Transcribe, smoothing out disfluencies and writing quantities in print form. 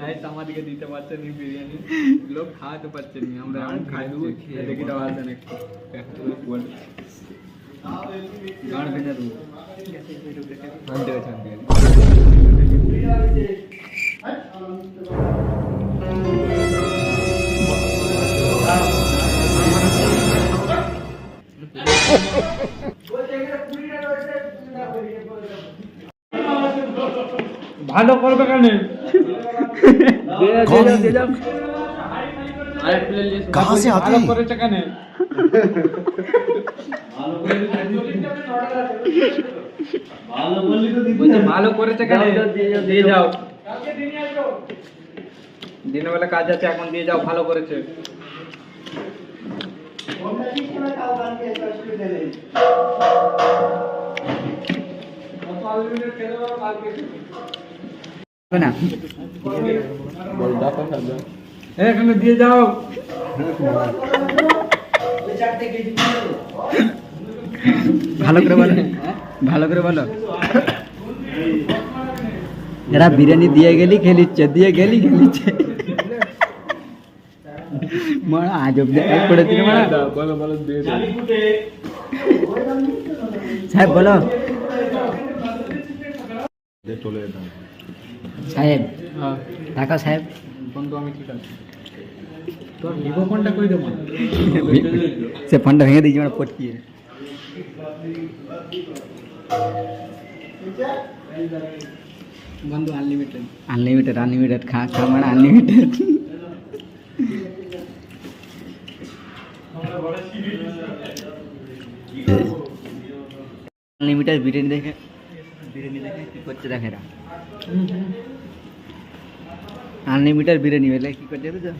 Guys আমাদেরকে দিতে পারছেন না বিরিয়ানি, লোক খাওয়াতে পারছেন না, আমরা এখন খাই দেবো। দেখি দাও আসেন একটু গান ভেঙে দেবো আনতে গেছে ভালো করবে কেন कहाँ से आते हैं ভালো করেছে কেন দিয়ে যাও, দিনের বেলা কাজ আছে এখন দিয়ে যাও, ভালো করেছে। না এখানে দিয়ে যাও, ভালো করে বলো, ভালো করে বলো। এরা বিরিয়ানি দিয়ে গেলি খেলিচ্ছে, দিয়ে গেলি খেলিচ্ছে। মারা আজব দেখ করে দিলে মারা। বলো বলো দিয়ে দাও সাহেব, বলো চলে যেতাম সাহেব। টাকা সাহেব বন্ধু আমি ঠিক আছে, তোর ভিভো ফোনটা কই দেবো, সে ফোনটা ভেঙে দিয়েছি মানে পটকিয়ে। বন্ধু আনলিমিটেড আনলিমিটেড আনলিমিটেড খা খা মানে আনলিমিটেড। আনলিমিটেড বিরিয়ানি দেখে কি করছে দেখে এরা। আনলিমিটেড বিরিয়ানি হলে কি করছে বুঝছো।